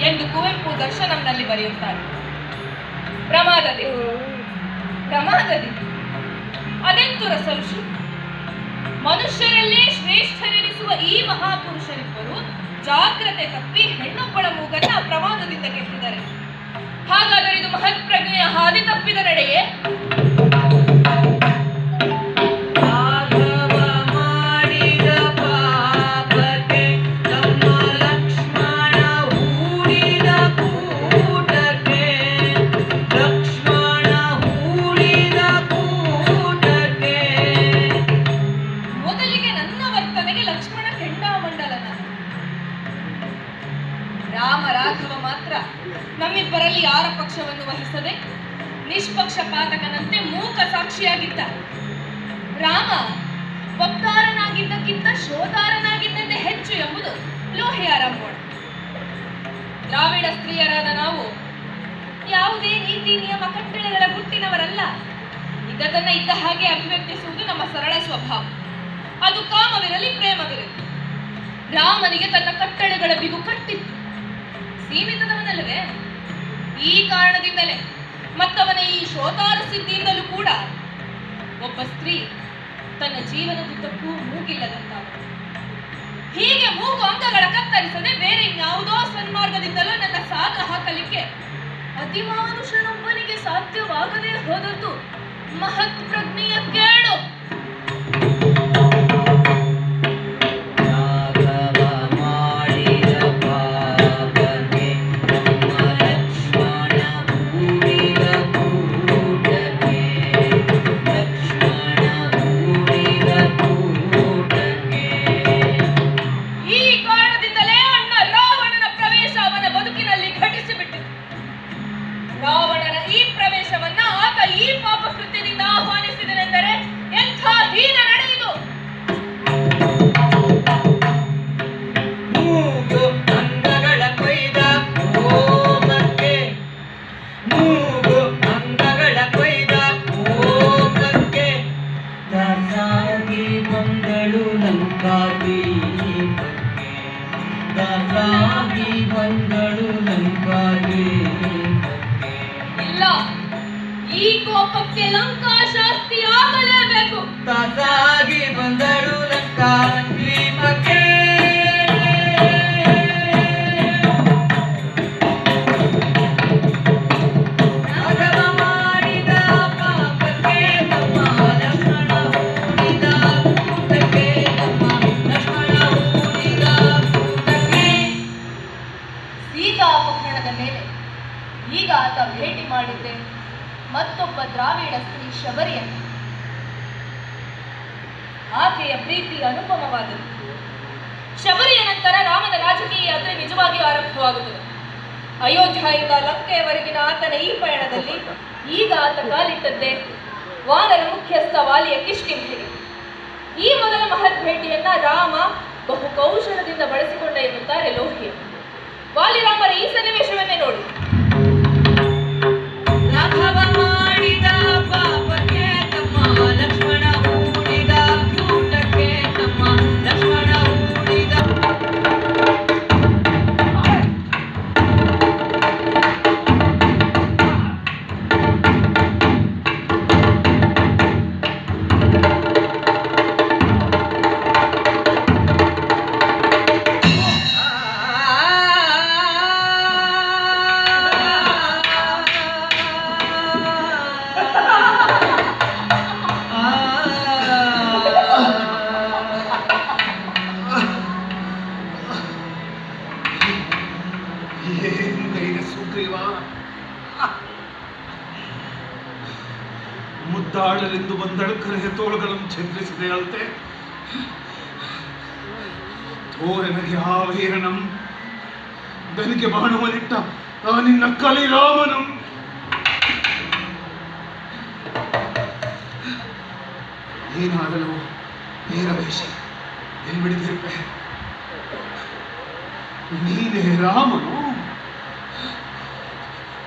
ಎಂದು ಕುವೆಂಪು ದರ್ಶನಂನಲ್ಲಿ ಬರೆಯುತ್ತಾರೆ. ಪ್ರಮಾದದಿ ಪ್ರಮಾದದಿ ಅದೆಂತು ರಸಋಷಿ! ಮನುಷ್ಯರಲ್ಲೇ ಶ್ರೇಷ್ಠರೆನಿಸುವ ಈ ಮಹಾಪುರುಷರಿಬ್ಬರು ಜಾಗ್ರತೆ ತಪ್ಪಿ ಹೆಣ್ಣೊಬ್ಬಳ ಮೂಗನ್ನ ಪ್ರಮಾದದಿಂದ ಕೆತ್ತಿದ್ದಾರೆ. ಹಾಗಾದರೆ ಇದು ಮಹತ್ ಪ್ರಜ್ಞೆಯ ಹಾದಿ ತಪ್ಪಿದ ನಡೆಯೇ? ನಮ್ಮಿಬ್ಬರಲ್ಲಿ ಯಾರ ಪಕ್ಷವನ್ನು ವಹಿಸದೆ ನಿಷ್ಪಕ್ಷಪಾತಕನಂತೆ ಮೂಕ ಸಾಕ್ಷಿಯಾಗಿದ್ದ. ರಾಮ ವಕ್ತಾರನಾಗಿದ್ದಕ್ಕಿಂತ ಶೋಧಾರನಾಗಿದ್ದಂತೆ ಹೆಚ್ಚು ಎಂಬುದು ಲೋಹೆಯ ರಂಗೋಣ. ದ್ರಾವಿಡ ಸ್ತ್ರೀಯರಾದ ನಾವು ಯಾವುದೇ ನೀತಿ ನಿಯಮ ಕಟ್ಟಳೆಗಳ ಗುಟ್ಟಿನವರಲ್ಲ. ಇದ್ದದನ್ನ ಇದ್ದ ಹಾಗೆ ಅಭಿವ್ಯಕ್ತಿಸುವುದು ನಮ್ಮ ಸರಳ ಸ್ವಭಾವ. ಅದು ಕಾಮವಿರಲಿ ಪ್ರೇಮವಿರಲಿ. ರಾಮನಿಗೆ ತನ್ನ ಕಟ್ಟಳೆಗಳ ಬಿಗು ಕಟ್ಟಿತ್ತು. ಸೀಮಿತದವನಲ್ಲವೇ? ಈ ಕಾರಣದಿಂದಲೇ ಮತ್ತವನ ಈ ಶೋಧಾರ ಸಿದ್ಧಿಯಿಂದಲೂ ಕೂಡ ಒಬ್ಬ ಸ್ತ್ರೀ ತನ್ನ ಜೀವನದುದ್ದಕ್ಕೂ ಮೂಗಿಲ್ಲದಂತಾಗ. ಹೀಗೆ ಮೂಗು ಅಂಗಗಳ ಕತ್ತರಿಸದೆ ಬೇರೆ ಇನ್ಯಾವುದೋ ಸನ್ಮಾರ್ಗದಿಂದಲೂ ನನ್ನ ಸಾಗ ಹಾಕಲಿಕ್ಕೆ ಅತಿಮಾನುಷನೊಬ್ಬನಿಗೆ ಸಾಧ್ಯವಾಗದೇ ಹೋದದ್ದು ಮಹತ್ ಪ್ರಜ್ಞೆಯ ಕೇಳು. ಇಲ್ಲ, ಈ ಕೋಪಕ್ಕೆ ಲಂಕಾ ಶಾಸ್ತಿ ಆಗಲೇಬೇಕು. ತಾಸಾಗಿ ಬಂದಳು ಲಂಕಾ ದ್ವೀಪಕ್ಕೆ. ಈಗ ಆತ ಭೇಟಿ ಮಾಡಿದ್ದೆ ಮತ್ತೊಬ್ಬ ದ್ರಾವಿಡ ಸ್ತ್ರೀ ಶಬರಿಯನ್ನು. ಆಕೆಯ ಪ್ರೀತಿ ಅನುಪಮವಾದದ್ದು. ಶಬರಿಯ ನಂತರ ರಾಮನ ರಾಜಕೀಯ ಯಾತ್ರೆ ನಿಜವಾಗಿಯೂ ಆರಂಭವಾಗುತ್ತದೆ. ಅಯೋಧ್ಯೆಯಿಂದ ಲಂಕೆಯವರೆಗಿನ ಆತನ ಈ ಪಯಣದಲ್ಲಿ ಈಗ ಆತ ಕಾಲಿಟ್ಟದ್ದೇ ವಾನರ ಮುಖ್ಯಸ್ಥ ವಾಲಿಯ ಕಿಷ್ಕಿಂಧೆಗೆ. ಈ ಮೊದಲ ಮಹತ್ ಭೇಟಿಯನ್ನ ರಾಮ ಬಹು ಕೌಶಲದಿಂದ ಬಳಸಿಕೊಂಡ ಎನ್ನುತ್ತಾರೆ ಲೋಹಿಯ. ವಾಲಿರಾಮರ ಈ ಸನ್ನಿವೇಶವನ್ನೇ ನೋಡಿ. ರಾಘವ ಮಾಡಿದ ಪಾಪಕ್ಕೆ ತಮ್ಮ ಲಕ್ಷ್ಮಣ ಹೂಡಿದ ಕೂಟಕ್ಕೆ ತಮ್ಮ ಲಕ್ಷ್ಮಣ ಹೂಡಿದ. ಮುದ್ದಾಡಲೆಂದು ಬಂದಳು ಕರೆಯ ತೋಳುಗಳನ್ನು ಛೇದಿಸಿದೆ ಅಲ್ತೆ. ತೋರನಿಗೆ ಆ ವೀರನಂ ದನಿಗೆ ಬಾಣವನಿಟ್ಟ ಆ ನಿನ್ನ ಕಲಿರಾಮನಂ. ಏನಾಗಲು ವೀರವೇಶ ಎಲ್ಬಿಡಿದಿರುವೆ. ನೀನೇ ರಾಮನು.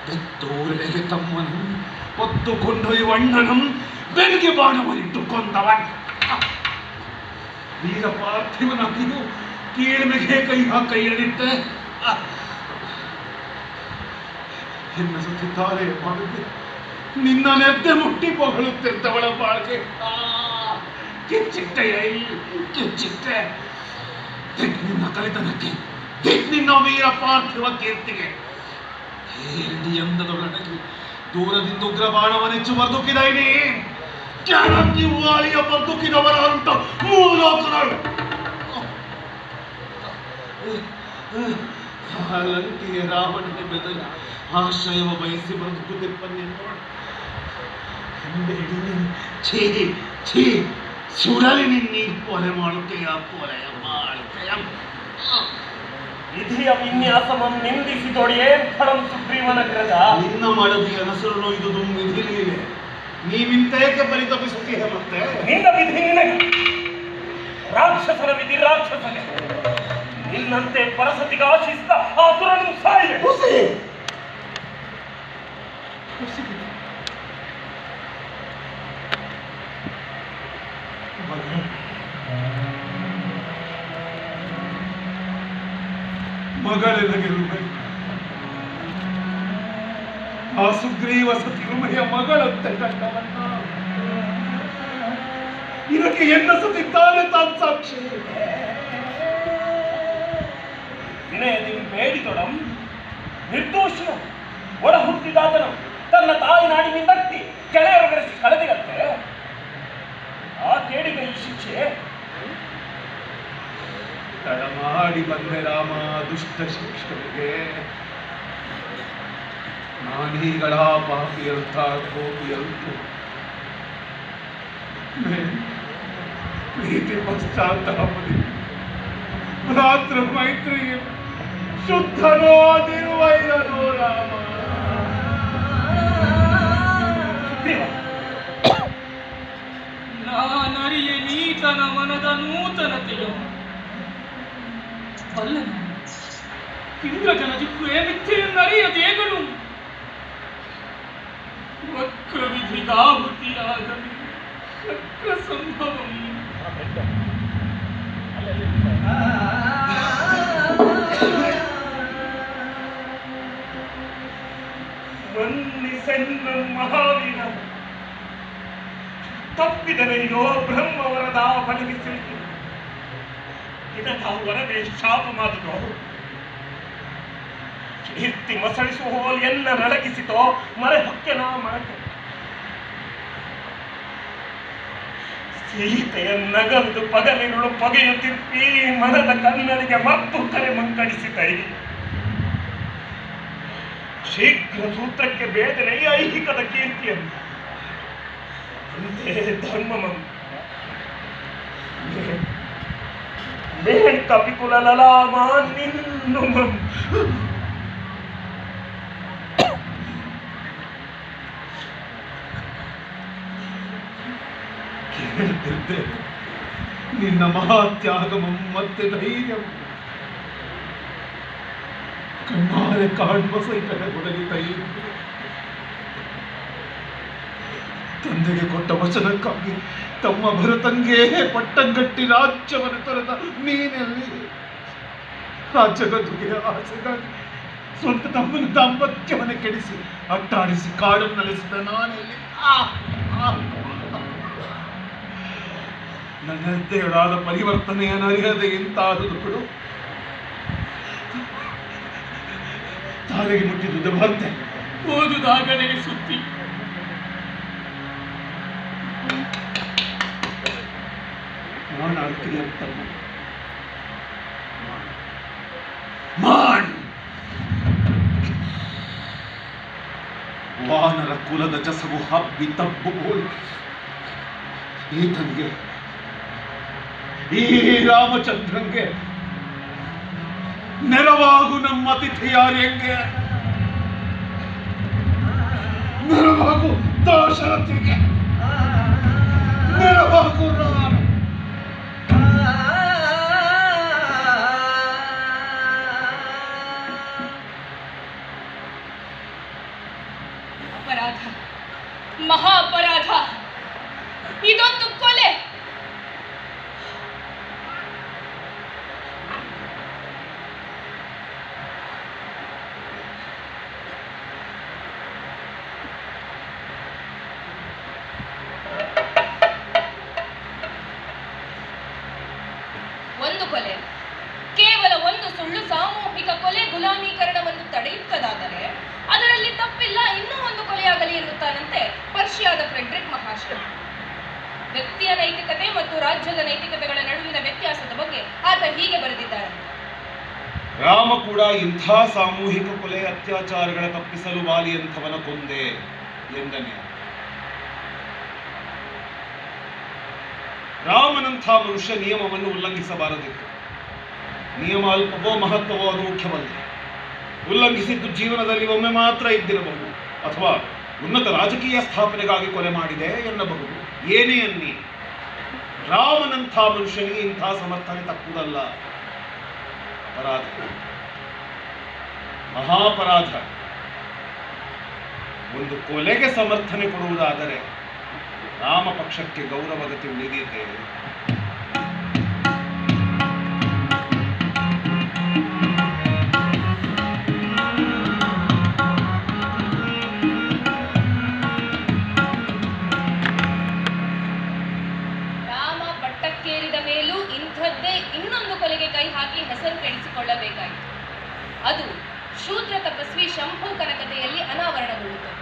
ಬೆತ್ತೂರನೆಗೆ ತಮ್ಮನು ಹೊತ್ತು ಕೊಂಡೊಯ್ಯುವ ಅಣ್ಣನಂ ಬೆನ್ಗೆ ಬಾಣವನಿಟ್ಟು ಕೊಂದವನ್. ವೀರ ಪಾರ್ಥಿವನಾಗಿದ್ದು ಕೀಳ್ಮೆಗೆ ಕೈ ಇಳಿದಿತ್ತೆ. ಎನ್ನಿಸುತ್ತಿದ್ದಾರೆ ಬಾಳಿಗೆ. ನಿನ್ನ ನೆದ್ದೆ ಮುಟ್ಟಿ ಹೊಗಳುತ್ತಿದ್ದವಳ ಬಾಳ್ಗೆ ಕಿಚ್ಚಿಟ್ಟೆಯ ಕಿಚ್ಚಿಟ್ಟೆ. ನಿನ್ನ ಕಲಿತನಕ್ಕೆ, ನಿನ್ನ ವೀರ ಪಾರ್ಥಿವ ಕೀರ್ತಿಗೆ ಹೇಳಿ ಎಂದದೊಳಗೆ ದೂರದಿಂದ ಉಗ್ರ ಬಾಣವನೆಚ್ಚು ಬದುಕಿದೈನಿ. ಕೆಳಕ್ಕೆ ವಾಳಿಯ ಬದುಕಿದವರುಂಟು ಮೂಲೋಕಗಳು. ಲಂಕೆಯ ರಾವಣನ ಬೆದರಿ ಆಶ್ರಯವ ಬಯಸಿ ಬದುಕುತ್ತಿಪ್ಪನ್ನೆಂದು ಛೀ ಛೀ ಸುಡಲಿ ನಿನ್ನೀ ಕೊಲೆ ಮಾಡುತ್ತೆಯ ಕೊಲೆಯ ಮಾಡುತ್ತೆಯ ವಿಧಿಯ ವಿನ್ಯಾಸಮಂ ನಿಂದಿಸಿದೊಡೆಯೇ ಫಲಂ ಸುಗ್ರೀವನಗ್ರಜ. ನಿನ್ನ ಮಡದಿಯ ನಸರನ್ನು ಇದು ವಿಧಿಲಿವೆ. ನೀವಿಂತೇಕೆ ಪರಿತಪಿಸುತ್ತೀಯ ಮತ್ತೆ? ನಿನ್ನ ವಿಧಿ ನಿನಗೆ, ರಾಕ್ಷಸನ ವಿಧಿ ರಾಕ್ಷಸಗೆ. ನಿನ್ನಂತೆ ಪರಸತಿಗೆ ಆಶಿಸಿದ ಆತುರನು ಸಾಯಿಲೆ. ಮಗಳೆನಗಿರುವೆ ಆ ಸುಗ್ರೀವ ಸತಿರುಮೆಯ ಮಗಳಂತೆ ಕಂಡವನ್ನ ಇದಕ್ಕೆ ಎನ್ನಸುತ್ತಿದ್ದಾನೆ ತಾನ್ ಸಾಕ್ಷಿ. ವಿನಯದಿಂದ ಬೇಡಿದೊಡಂ ನಿರ್ದೋಷಿಯ ಒಡ ಹುಟ್ಟಿದಾತನು ತನ್ನ ತಾಯಿ ನಾಡಿನಿಂದಟ್ಟಿ ಕೆಳೆಯೊರಗರಿಸಿ ಕಳೆದಿಗತ್ತೆ. ಆ ಕೇಡಿಗೆ ಈ ಶಿಕ್ಷೆ. ತಡಮಾಡಿ ಬಂದೆ ರಾಮ ದುಷ್ಟ ಶಿಕ್ಷಕರಿಗೆ. ನಾನೀಗಳ ಪಾಪಿಯಂಥ ಕೋಪಿಯಂತು ಪ್ರೀತಿ ಪಶ್ಚಾತ್ತಾಪದಿ ಭ್ರಾತೃ ಮೈತ್ರಿ ಶುದ್ಧನೋ ನಿರ್ವೈರನೋ ರಾಮ. ನಾನರಿಯೆ ನೀತನ ಮನದ ನೂತನತೆಯು ಬಲ್ಲನು. ಇಂದ್ರಜನ ಜಿಪ್ಪುವೆ ಮಿಥ್ಯೆಯನ್ನರಿಯದೇಗನು. ವಕ್ರ ವಿಧಿಗಾಹುತಿಯಾದ ವಕ್ರ ಸಂಭವಂ. ಮನ್ನಿಸೆನ್ನ ಮಹಾವೀರ ತಪ್ಪಿದನೆಯೋ ಬ್ರಹ್ಮವರದ ಬಲಗಿಸಿ ಇದಕ್ಕ ವರವೇ ಶಾಪ ಮಾದುದೋ. ಕೀರ್ತಿ ಮಸಳಿಸುವ ಹೋಲ್ ಎಲ್ಲ ನಡಗಿಸಿತೋ ಮರೆ ಹೊಕ್ಕೆನ ಮರಕೆ. ಸೀತೆಯ ನಗಲ್ದು ಪಗಲಿರುಳು ಪಗೆಯುತ್ತಿರ್ಪಿ ಮನದ ಕನ್ನಡಿಗೆ ಮತ್ತು ಕರೆ ಮಂಕಡಿಸಿತೈ. ಶೀಘ್ರ ಸೂತ್ರಕ್ಕೆ ಬೇದನೆ ಐಹಿಕದ ಕೀರ್ತಿಯನ್ನು ಅಂತೆ ಧರ್ಮಮಂ ಮೇನ್ ಕಪಿಕುಲ ಲಲಾಮ ನಿನ್ನುಮಂ. ಕೇಳ್ತಿದ್ದೆ ನಿನ್ನ ಮಹಾತ್ಯಾಗಮಂ ಮತ್ತೆ ಧೈರ್ಯಂ. ಕಣ್ಣಾರೆ ಕಾಣುವ ಸೈಕಲ ಕೊಡಲಿತೈ. ತಂದೆಗೆ ಕೊಟ್ಟ ವಚನಕ್ಕಾಗಿ ತಮ್ಮ ಭರತಂಗೆ ಪಟ್ಟಂಗಟ್ಟಿ ರಾಜ್ಯವನ್ನು ತೊರೆದ ನೀನೆಲ್ಲಿ? ರಾಜ್ಯಗದುಗೆ ಆಸೆಗಾಗಿ ಸ್ವಂತ ತಮ್ಮನ ದಾಂಪತ್ಯವನ್ನು ಕೆಡಿಸಿ ಅಟ್ಟಾಡಿಸಿ ಕಾಡನ್ನು ನೆಲೆಸಿದ ನಾನೆಲ್ಲಿ? ನನ್ನದ್ದೇಳಾದ ಪರಿವರ್ತನೆಯನ್ನು ಅರಿಯದೆ ಎಂತಾದುದು ಬಿಡು. ತಾಳೆಗೆ ಮುಟ್ಟಿದುದು ಭರ್ತೆ ಓದುದಾಗನೆಗೆ ಸುದ್ದಿ. ನಾನು ಆಗ್ತೀನಿ ಅಂತ ಮಾಡ್. ವಾನರ ಕುಲದ ಜಸವು ಹಬ್ಬಿ ತಬ್ಬು ಈತನಿಗೆ, ಈ ರಾಮಚಂದ್ರಂಗೆ ನೆರವಾಗು. ನಮ್ಮ ಅತಿಥಿಯಾರ್ಯಂಗೆ ನೆರವಾಗು. ದಾಶರಥಿಗೆ ನೆರವಾಗು. ಅಪರಾಧ, ಮಹಾ ಅಪರಾಧ. ಇದೊಂದು ಕೊಲೆ. ಕೊಲೆಯಲ್ಲ ಇನ್ನೂ ಒಂದು ಕೊಲೆಯಾಗಲಿ ಎನ್ನುತ್ತಾನಂತೆ ಪರ್ಷಿಯಾದ ಫ್ರೆಡ್ರಿಕ್ ಮಹಾಶಯ. ವ್ಯಕ್ತಿಯ ನೈತಿಕತೆ ಮತ್ತು ರಾಜ್ಯದ ನೈತಿಕತೆಗಳ ನಡುವಿನ ವ್ಯತ್ಯಾಸದ ಬಗ್ಗೆ ಆತ ಹೀಗೆ ಬರೆದಿದ್ದಾರೆ. ರಾಮ ಕೂಡ ಇಂಥ ಸಾಮೂಹಿಕ ಕೊಲೆ ಅತ್ಯಾಚಾರಗಳ ತಪ್ಪಿಸಲು ವಾಲಿಯಂಥವನ ಕೊಂದೆ ಎಂದನೆ. ರಾಮನಂಥ ಮನುಷ್ಯ ನಿಯಮವನ್ನು ಉಲ್ಲಂಘಿಸಬಾರದಿತ್ತು. ನಿಯಮ ಅಲ್ಪವೋ ಮಹತ್ವವೋ ಅದು ಮುಖ್ಯವಲ್ಲ. ಉಲ್ಲಂಘಿಸಿದ್ದು ಜೀವನದಲ್ಲಿ ಒಮ್ಮೆ ಮಾತ್ರ ಇದ್ದಿರಬಹುದು, ಅಥವಾ ಉನ್ನತ ರಾಜಕೀಯ ಸ್ಥಾಪನೆಗಾಗಿ ಕೊಲೆ ಮಾಡಿದೆ ಎನ್ನಬಹುದು. ಏನೇ ಅನ್ನಿ, ರಾಮನಂಥ ಮನುಷ್ಯನಿಗೆ ಇಂಥ ಸಮರ್ಥನೆ ತಕ್ಕುದಲ್ಲ. ಅಪರಾಧ, ಮಹಾಪರಾಧ. ಒಂದು ಕೊಲೆಗೆ ಸಮರ್ಥನೆ ಕೊಡುವುದಾದರೆ ರಾಮ ಪಕ್ಷಕ್ಕೆ ಗೌರವಗತಿ ಉಳಿದಿದೆ. ರಾಮ ಪಟ್ಟಕ್ಕೇರಿದ ಮೇಲೂ ಇಂಥದ್ದೇ ಇನ್ನೊಂದು ಕೊಲೆಗೆ ಕೈ ಹಾಕಿ ಹೆಸರು ಕೆಡಿಸಿಕೊಳ್ಳಬೇಕಾಯಿತು. ಅದು ಶೂದ್ರ ತಪಸ್ವಿ ಶಂಭೂಕನ ಕಥೆಯಲ್ಲಿ ಅನಾವರಣಗೊಳ್ಳುತ್ತದೆ.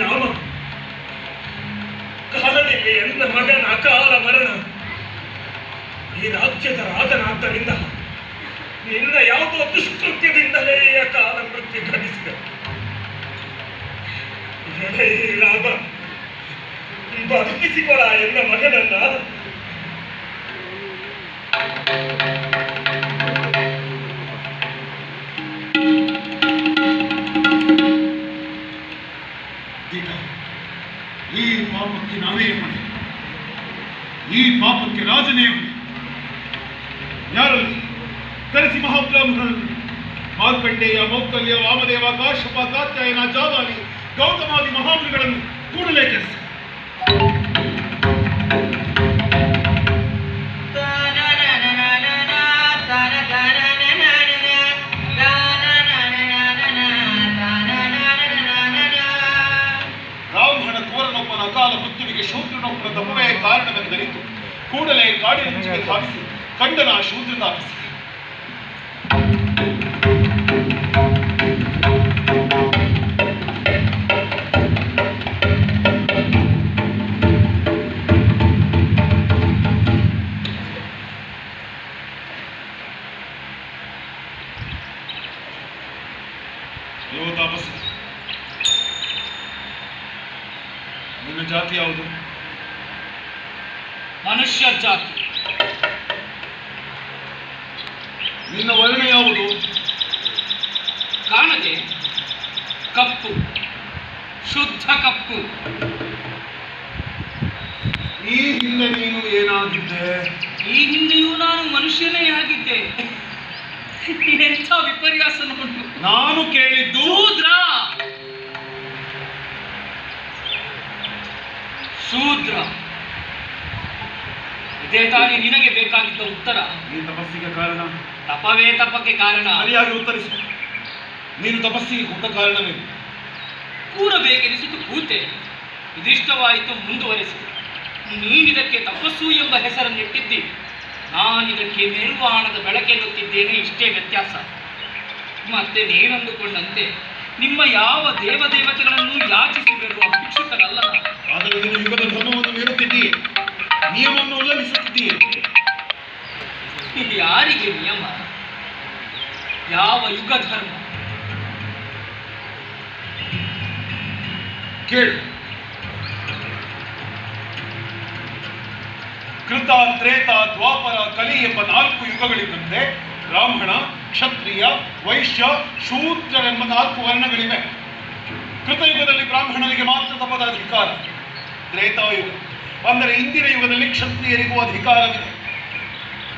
ರಾಮ, ಕಾರಣಿಗೆ ಎನ್ನ ಮಗನ ಅಕಾಲ ಮರಣ. ಈ ರಾಜ್ಯದ ರಾಜನಾದ್ದರಿಂದ ನಿನ್ನ ಯಾವುದೋ ದುಷ್ಕೃತ್ಯದಿಂದಲೇ ಈ ಅಕಾಲ ಮೃತ್ಯು ಘಟಿಸಿದ. ರಾಮ, ಬದುಕಿಸಿಕೊಳ ಎನ್ನ ಮಗನನ್ನ. ಈ ಪಾಪಕ್ಕೆ ನಾವೇ ಹೊಣೆ, ಈ ಪಾಪಕ್ಕೆ ರಾಜನೇ ಹೊಣೆ. ಯಾರಲ್ಲಿ ಕರೆಸಿ ಮಹಾಬ್ರಾಹ್ಮಣರನ್ನು. ಮಾರ್ಕಂಡೇಯ, ಮೌಕಲ್ಯ, ವಾಮದೇವ, ಕಾಶ್ಯಪ, ಕಾತ್ಯಾಯನ, ಜಾಬಾಲಿ, ಗೌತಮಾದಿ ಮಹಾಮುನಿಗಳನ್ನು ಕೂಡಲೇ ಕರೆಸಿ. ಬ್ರಾಹ್ಮಣ ಕೋರನೊಬ್ಬನ ಅಕಾಲ ಮೃತ್ಯುವಿಗೆ ಶೂದ್ರನೊಬ್ಬನ ತಪವೇ ಕಾರಣವೆಂದರಿತು ಕೂಡಲೇ ಕಾಡಿನಂಚಿಗೆ ಧಾವಿಸಿ ಕಂಡನ ಶೂದ್ರ ಧಾವಿಸಿ. ತಾಪಸ್ಸು, ನಿನ್ನ ಜಾತಿ ಯಾವುದು? ಮನುಷ್ಯ ಜಾತಿ. ನಿನ್ನ ವರ್ಣ ಯಾವುದು? ಕಾಣದೆ ಕಪ್ಪು, ಶುದ್ಧ ಕಪ್ಪು. ಈ ಹಿಂದೆ ನೀನು ಏನಾಗಿದ್ದೆ? ಈ ಹಿಂದೆಯೂ ನಾನು ಮನುಷ್ಯನೇ ಆಗಿದ್ದೆ. ಎಂಥ ವಿಪರ್ಯಾಸ ನೋಡು. ನಾನು ಕೇಳಿದ್ದು ಶೂದ್ರ. ಶೂದ್ರ, ಇದೇ ತಾನೇ ನಿನಗೆ ಬೇಕಾಗಿದ್ದ ಉತ್ತರ. ಈ ತಪಸ್ಸಿಗೆ ಕಾರಣ? ತಪವೇ ತಪಕ್ಕೆ ಕಾರಣ. ಸರಿಯಾಗಿ ಉತ್ತರಿಸು. ನೀನು ತಪಸ್ಸಿಗೆ ಕೂತ ಕಾರಣವೇನು? ಕೂರಬೇಕೆನಿಸಿತು ಕೂತೆ. ಇದಿಷ್ಟವಾಯಿತು ಮುಂದುವರೆಸಿ. ನೀನಿದಕ್ಕೆ ತಪಸ್ಸು ಎಂಬ ಹೆಸರನ್ನಿಟ್ಟಿದ್ದಿ, ನಾನಿದಕ್ಕೆ ನಿರ್ವಾಣದ ಬೆಳಕೆನ್ನುತ್ತಿದ್ದೇನೆ. ಇಷ್ಟೇ ವ್ಯತ್ಯಾಸ. ಮತ್ತೆ ನೀನಂದುಕೊಂಡಂತೆ ನಿಮ್ಮ ಯಾವ ದೇವದೇವತೆಗಳನ್ನು ಯಾಚಿಸಿ ಬರುವ ಭಿಕ್ಷುಕನಲ್ಲ. ಆದರೆ ನೀನು ಯುಗದ ಧರ್ಮವನ್ನು ಮೀರುತ್ತಿದ್ದೀಯೆ, ನಿಯಮವನ್ನು ಉಲ್ಲಂಘಿಸುತ್ತಿದ್ದೀಯೆ. ಯಾರಿಗೆ ನಿಯಮ? ಯಾವ ಯುಗ ಧರ್ಮ? ಕೇಳು. ಕೃತ, ತ್ರೇತ, ದ್ವಾಪರ, ಕಲಿ ಎಂಬ 4 ಯುಗಗಳಿದ್ದಂತೆ ಬ್ರಾಹ್ಮಣ, ಕ್ಷತ್ರಿಯ, ವೈಶ್ಯ, ಶೂದ್ರರೆಂಬ 4 ವರ್ಣಗಳಿವೆ. ಕೃತಯುಗದಲ್ಲಿ ಬ್ರಾಹ್ಮಣನಿಗೆ ಮಾತ್ರ ತಪದ ಅಧಿಕಾರ. ತ್ರೇತಾಯುಗ ಅಂದರೆ ಇಂದಿನ ಯುಗದಲ್ಲಿ ಕ್ಷತ್ರಿಯರಿಗೂ ಅಧಿಕಾರವಿದೆ.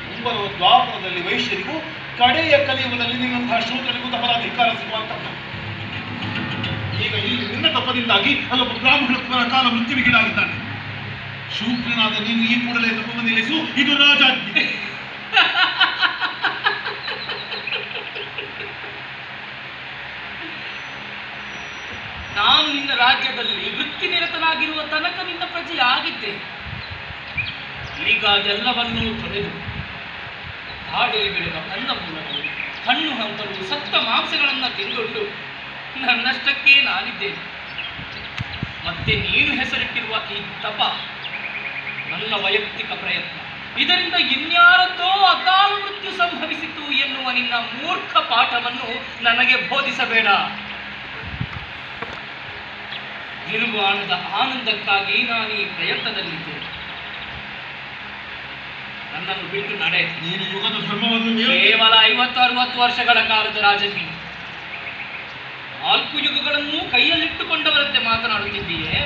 ಮುಂಬರುವ ದ್ವಾಪರದಲ್ಲಿ ವೈಶ್ಯರಿಗೂ, ಕಡೆಯ ಕಲಿಯುಗದಲ್ಲಿ ನಿನ್ನಂತಹ ಶೂದ್ರರಿಗೂ ತಪದ ಅಧಿಕಾರ ಸಿಗುವಂತದ್ದು. ಈಗ ಇಲ್ಲಿ ನಿನ್ನ ತಪದಿಂದಾಗಿ ಅಲ್ಲೊಬ್ಬ ಬ್ರಾಹ್ಮಣ ಕಾಲ ಮೃತ್ಯುವಿಗೀಡಾಗಿದ್ದಾನೆ. ಶೂದ್ರನಾದ ನೀನು ಈ ಕೂಡಲೇ ತಪವನ್ನು ನಿಲ್ಲಿಸು, ಇದು ರಾಜಾಜ್ಞೆ. ನಾನು ನಿನ್ನ ರಾಜ್ಯದಲ್ಲಿ ವೃತ್ತಿ ನಿರತನಾಗಿರುವ ತನಕ ನಿನ್ನ ಪ್ರಜೆಯಾಗಿದ್ದೆ. ಈಗ ಅದೆಲ್ಲವನ್ನೂ ತೊರೆದು ಕಾಡಲ್ಲಿ ಬೆಳೆದ ಕಂದಮೂಲಗಳು, ಹಣ್ಣು ಹಂಪಲು, ಸತ್ತ ಮಾಂಸಗಳನ್ನು ತಿಂದುಕೊಂಡು ನನ್ನಷ್ಟಕ್ಕೆ ನಾನಿದ್ದೇನೆ. ಮತ್ತೆ ನೀನು ಹೆಸರಿಟ್ಟಿರುವ ಈ ತಪ ನನ್ನ ವೈಯಕ್ತಿಕ ಪ್ರಯತ್ನ. ಇದರಿಂದ ಇನ್ಯಾರದ್ದೋ ಅಕಾಲ ಮೃತ್ಯು ಸಂಭವಿಸಿತು ಎನ್ನುವ ನಿನ್ನ ಮೂರ್ಖ ಪಾಠವನ್ನು ನನಗೆ ಬೋಧಿಸಬೇಡ. ನಿರ್ವಾಣದ ಆನಂದಕ್ಕಾಗಿ ನಾನು ಈ ಪ್ರಯತ್ನದಲ್ಲಿದ್ದೇನೆ. ನನ್ನನ್ನು ಬಿಟ್ಟು ನಡೆ. ನೀನು ಯುಗದ ಧರ್ಮವನ್ನು ಕೇವಲ 50-60 ವರ್ಷಗಳ ಕಾಲದ ರಾಜಕೀಯ 4 ಯುಗಗಳನ್ನು ಕೈಯಲ್ಲಿಟ್ಟುಕೊಂಡವರಂತೆ ಮಾತನಾಡುತ್ತಿದ್ದೀಯೇ.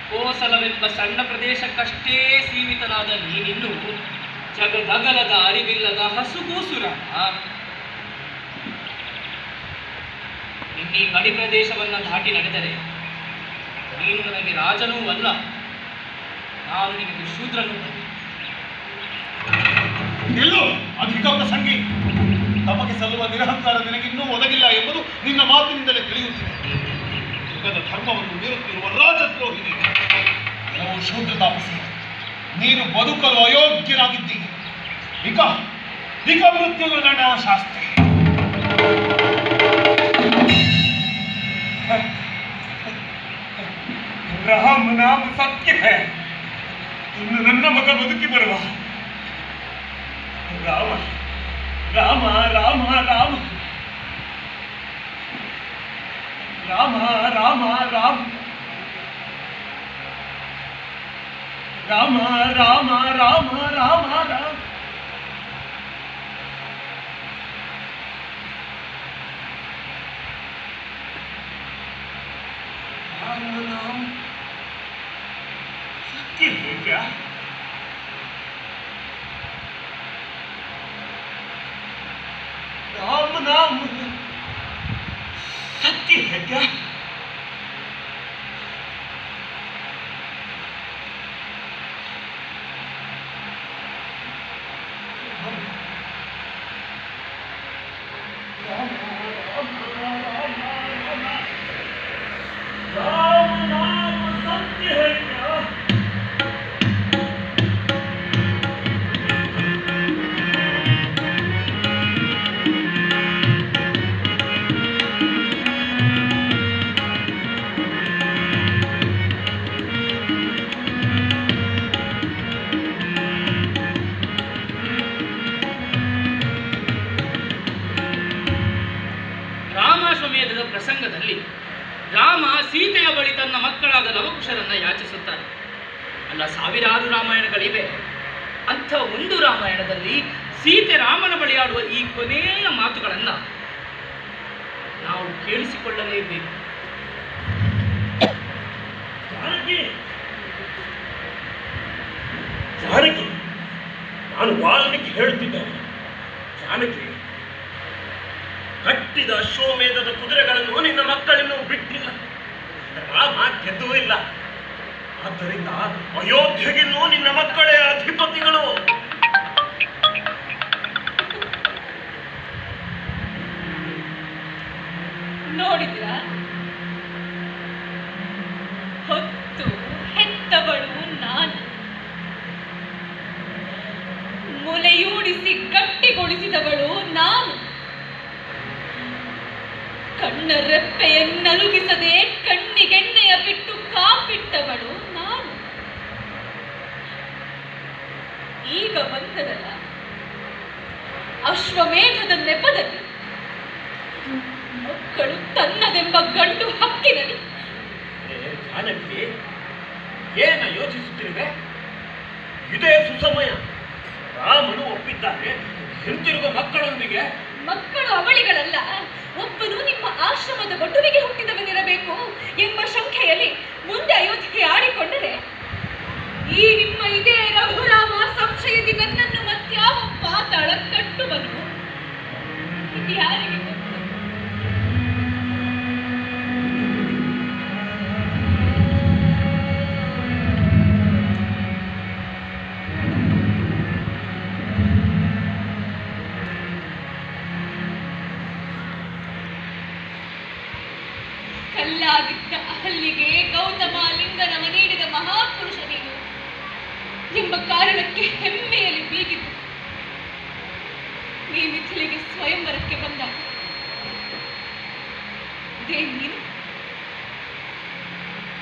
ಕೋಸಲವೆಂಬ ಸಣ್ಣ ಪ್ರದೇಶಕ್ಕಷ್ಟೇ ಸೀಮಿತನಾದ ನೀನಿನ್ನು ಜಗದಗಲದ ಅರಿವಿಲ್ಲದ ಹಸುಗೂಸುರ. ನಿನ್ನೀ ಗಡಿ ಪ್ರದೇಶವನ್ನು ದಾಟಿ ನಡೆದರೆ ನೀನು ನನಗೆ ರಾಜನೂ ಅಲ್ಲ, ನಾನು ನಿನಗೆ ಶೂದ್ರನೂ ಅಲ್ಲ. ಎಲ್ಲೋ ಅಧಿಕ ಪ್ರಸಂಗಿ. ತಮಗೆ ಸಲ್ಲುವ ನಿರಹಂಕಾರ ನಿನಗಿನ್ನೂ ಒದಗಿಲ್ಲ ಎಂಬುದು ನಿನ್ನ ಮಾತಿನಿಂದಲೇ ತಿಳಿಯುತ್ತಿದೆ. ಯುಗದ ಧರ್ಮವನ್ನು ಮೀರುತ್ತಿರುವ ರಾಜದ್ರೋಹಿ ನೀನು. ಓ ಶೂದ್ರ ತಾಪಸಿ, ನೀನು ಬದುಕಲು ಅಯೋಗ್ಯನಾಗಿದ್ದೀಯ. ಇಕ ಮೃತ್ಯುಗಳು ನನ್ನ ಶಾಸ್ತ್ರಿ. ರಾಮ ನಾಮ ಸತ್ಯ ಹೈ. ಇನ್ನು ನನ್ನ ಮಗ ಬದುಕಿ ಬರುವ. ರಾಮ ರಾಮ ರಾಮ ರಾಮ ರಾಮ ರಾಮ ರಾಮ ರಾಮ ರಾಮ ರಾಮ ರಾಮ ರಾಮ नाम सत्य है क्या? राम नाम सत्य है क्या? राम नाम सत्य है क्या? ರಾಮಾಶ್ವಮೇಧದ ಪ್ರಸಂಗದಲ್ಲಿ ರಾಮ ಸೀತೆಯ ಬಳಿ ತನ್ನ ಮಕ್ಕಳಾದ ಲವಕುಶರನ್ನ ಯಾಚಿಸುತ್ತಾರೆ. ಅಲ್ಲ, ಸಾವಿರಾರು ರಾಮಾಯಣಗಳಿವೆ. ಅಂಥ ಒಂದು ರಾಮಾಯಣದಲ್ಲಿ ಸೀತೆ ರಾಮನ ಬಳಿ ಆಡುವ ಈ ಕೊನೆಯ ಮಾತುಗಳನ್ನ ನಾವು ಕೇಳಿಸಿಕೊಳ್ಳಲೇಬೇಕು. ಜಾನಕಿ, ಜಾನಕಿ, ನಾನು ವಾಲ್ಮೀಕಿ ಹೇಳುತ್ತಿದ್ದೇನೆ. ಜಾನಕಿ, ಕಟ್ಟಿದ ಅಶ್ವಮೇಧದ ಕುದುರೆಗಳನ್ನು ನಿನ್ನ ಮಕ್ಕಳಿನ್ನೂ ಬಿಟ್ಟಿಲ್ಲ. ರಾಮ ಗೆದ್ದೂ ಇಲ್ಲ. ಆದ್ದರಿಂದ ಅಯೋಧ್ಯೆಗಿನ್ನೂ ನಿನ್ನ ಮಕ್ಕಳೇ ಅಧಿಪತಿಗಳು. ನೋಡಿದ್ರಾ, ಹೊತ್ತು ಹೆತ್ತವಳು ನಾನು, ಮೊಲೆಯೂಡಿಸಿ ಗಟ್ಟಿಗೊಳಿಸಿದವಳು ನಾನು, ಕಣ್ಣ ರೆಪ್ಪೆಯನ್ನಲುಗಿಸದೆ ಕಣ್ಣಿಗೆಣ್ಣೆಯ ಬಿಟ್ಟು ಕಾಪಿಟ್ಟವಳು ನಾನು. ಈಗ ಬಂದರಲ್ಲ ಅಶ್ವಮೇಧದ ನೆಪದಲ್ಲಿ ಮಕ್ಕಳು ತನ್ನದೆಂಬ ಗಂಡು ಹಕ್ಕಿನಲ್ಲಿ. ಜಾನಕಿ, ಏನ ಯೋಚಿಸುತ್ತಿರುವೆ? ಇದೇ ಸುಸಮಯ. ರಾಮನು ಒಪ್ಪಿದ್ದಾನೆ. ಹಿಂತಿರುಗುವ ಮಕ್ಕಳೊಂದಿಗೆ. ಮಕ್ಕಳು ಅವಳಿಗಳಲ್ಲ, ಒಬ್ಬನು ನಿಮ್ಮ ಆಶ್ರಮದ ಒಟುವಿಗೆ ಹುಟ್ಟಿದವನಿರಬೇಕು ಎಂಬ ಶಂಕೆಯಲ್ಲಿ ಮುಂದೆ ಅಯೋಧ್ಯೆ ಆಡಿಕೊಂಡರೆ ಈ ನಿಮ್ಮ ಇದೇ ರಘುರಾಮ ಸಂಶಯದಿ ನನ್ನನ್ನು ಮತ್ಯಾವ ಪಾತಾಳ ಕಟ್ಟುವನು ಯಾರಿಗೆ ಗೊತ್ತು? ಕಲ್ಲಾಗಿದ್ದ ಅಹಲ್ಯೆಗೆ ಗೌತಮ ಲಿಂಗನವ ನೀಡಿದ ಮಹಾಪುರುಷ ನೀನು ಎಂಬ ಕಾರಣಕ್ಕೆ ಹೆಮ್ಮೆಯಲ್ಲಿ ಬೀಗಿದ್ದು ನೀ ಮಿಥಿಲೆಗೆ ಸ್ವಯಂವರಕ್ಕೆ ಬಂದಾಗ ಇದೇ ನೀನು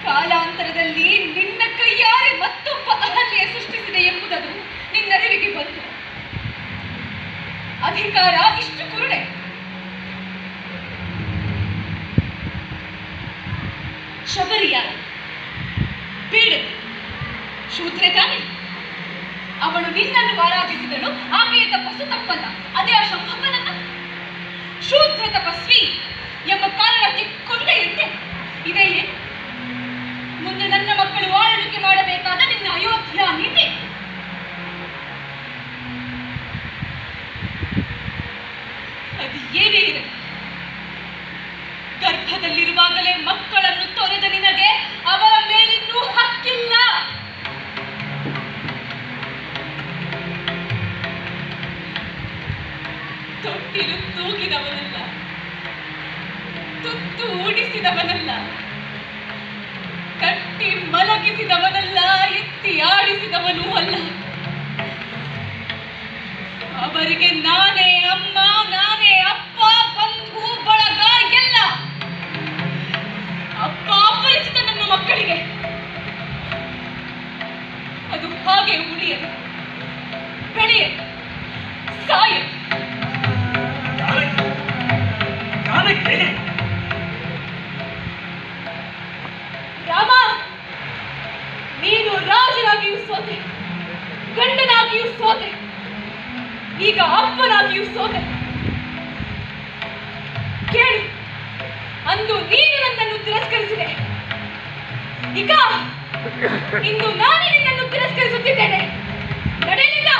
ಕಾಲಾಂತರದಲ್ಲಿ ನಿನ್ನ ಕೈಯಾರೆ ಮತ್ತೊಬ್ಬ ಅಹಲ್ಯೆ ಸೃಷ್ಟಿಸಿದೆ ಎಂಬುದನ್ನು ನಿನ್ನರಿವಿಗೆ ಬಂತು. ಅಧಿಕಾರ ಇಷ್ಟು ಕುರುಡೆ. ಶಬರಿಯ ಪೀಡೆ ಶೂದ್ರೆ ತಾನೆ. ಅವಳು ನಿನ್ನನ್ನು ಆರಾಧಿಸಿದಳು, ಆಕೆಯ ತಪಸ್ಸು ತಪ್ಪಲ್ಲ. ಅದೇ ಆ ಶಂಭವನನ್ನ ಶೂದ್ರ ತಪಸ್ವಿ ಎಂಬ ಕಾರಣಕ್ಕೆ ಕೊಂದೆಯಂತೆ ಇದೆಯೇ ಮುಂದೆ ನನ್ನ ಮಕ್ಕಳು ಆಳ್ವಿಕೆ ಮಾಡಬೇಕಾದ ನಿನ್ನ ಅಯೋಧ್ಯ ನೀತಿ? ಅದು ಏನೇ ಇರಲಿ, ಗರ್ಭದಲ್ಲಿರುವಾಗಲೇ ಮಕ್ಕಳನ್ನು ತೊರೆದ ನಿನಗೆ ಅವರ ಮೇಲಿನ್ನೂ ಹಕ್ಕಿಲ್ಲ. ತೊಟ್ಟಿಲು ತೂಗಿದವನಲ್ಲ, ತುತ್ತು ಊಡಿಸಿದವನಲ್ಲ, ಕಟ್ಟಿ ಮಲಗಿಸಿದವನಲ್ಲ, ಎತ್ತಿ ಆಡಿಸಿದವನೂ ಅಲ್ಲ. ಅವರಿಗೆ ನಾನೇ ಅಮ್ಮ, ನಾನೇ ಅಪ್ಪ, ಬಂಧು ಬಳಗ ಎಲ್ಲ. ಅಪ್ಪ ಅಪರಿಚಿತ ನನ್ನ ಮಕ್ಕಳಿಗೆ. ಅದು ಹಾಗೆ ಉಳಿಯದು, ಬೆಳೆಯದು, ಸಾಯದು. ರಾಮ, ನೀನು ರಾಜನಾಗಿಯೂ ಸೋತೆ, ಗಂಡನಾಗಿಯೂ ಸೋತೆ, ಈಗ ಅಪ್ಪನಾಗಿಯೂ ಸೋತೆ. ಕೇಳು, ಅಂದು ನೀನು ನನ್ನನ್ನು ತಿರಸ್ಕರಿಸಿದೆ, ಈಗ ಇಂದು ನಾನೇ ನಿನ್ನನ್ನು ತಿರಸ್ಕರಿಸುತ್ತಿದ್ದೇನೆ. ನಡೆಯಲಿಲ್ಲ.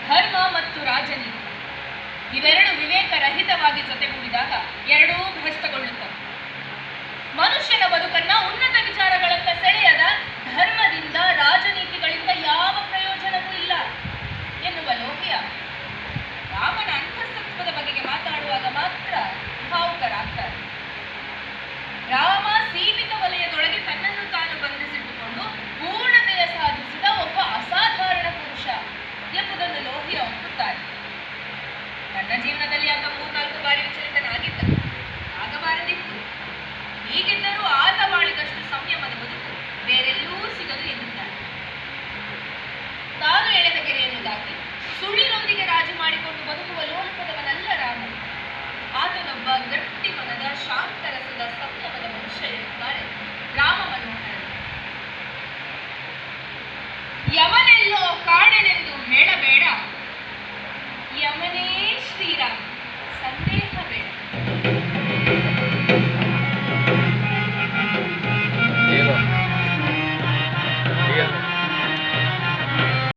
ಧರ್ಮ ಮತ್ತು ರಾಜನೀತಿ ಇವೆರಡು ವಿವೇಕರಹಿತವಾಗಿ ಜೊತೆಗೂಡಿದಾಗ ಎರಡೂ ಭ್ರಷ್ಟಗೊಳ್ಳುತ್ತವೆ. ಮನುಷ್ಯನ ಬದುಕನ್ನ ಉನ್ನತ ವಿಚಾರಗಳತ್ತ ಸೆಳೆಯದ ಧರ್ಮದಿಂದ, ರಾಜನೀತಿಗಳಿಂದ ಯಾವ ಪ್ರಯೋಜನವೂ ಇಲ್ಲ ಎನ್ನುವ ಲೋಹಿಯ ರಾಮನ ಅಂತಸ್ತತ್ವದ ಬಗೆಗೆ ಮಾತಾಡುವಾಗ ಮಾತ್ರ ಭಾವುಕರಾಗ್ತಾರೆ. ರಾಮ ಸೀಮಿತ ವಲಯದೊಳಗೆ ತನ್ನನ್ನು ತಾನು ಬಂಧಿಸಿಟ್ಟುಕೊಂಡು ಪೂರ್ಣತೆಯ ಸಾಧಿಸಿದ ಒಬ್ಬ ಅಸಾಧಾರಣ ಪುರುಷ ಎಂಬುದನ್ನು ಲೋಹಿಯ ಒಪ್ಪುತ್ತಾರೆ. ನನ್ನ ಜೀವನದಲ್ಲಿ ಆತ 3-4 ಬಾರಿ ವಿಚಲಿತನಾಗಿದ್ದ, ಆಗಬಾರದಿತ್ತು. ಹೀಗಿದ್ದರೂ ಆತ ಮಾಡಿದಷ್ಟು ಸಂಯಮದ ಬದುಕು ಬೇರೆಲ್ಲೂ ಸಿಗದು ಎನ್ನುತ್ತಾರೆ. ತಾನು ಎಳೆದ ಗೆರೆಯನ್ನು ದಾಟಿ ಸುಳ್ಳಿನೊಂದಿಗೆ ರಾಜಿ ಮಾಡಿಕೊಂಡು ಬದುಕುವ ಲೋಲುಪದವನಲ್ಲ ರಾಮ. ಆತನೊಬ್ಬ ಗಟ್ಟಿ ಮನದ, ಶಾಂತರಸದ, ಸಂಯಮದ ಮನುಷ್ಯ ಎನ್ನುತ್ತಾರೆ ರಾಮ ಮನೋಹರ. ಯಮನೆಲ್ಲೋ ಕಾಣೆನೆಂದು ಹೇಳಬೇಡ, ಯಮನೇ ಶ್ರೀರಾಮ. ಸಂದೇಹ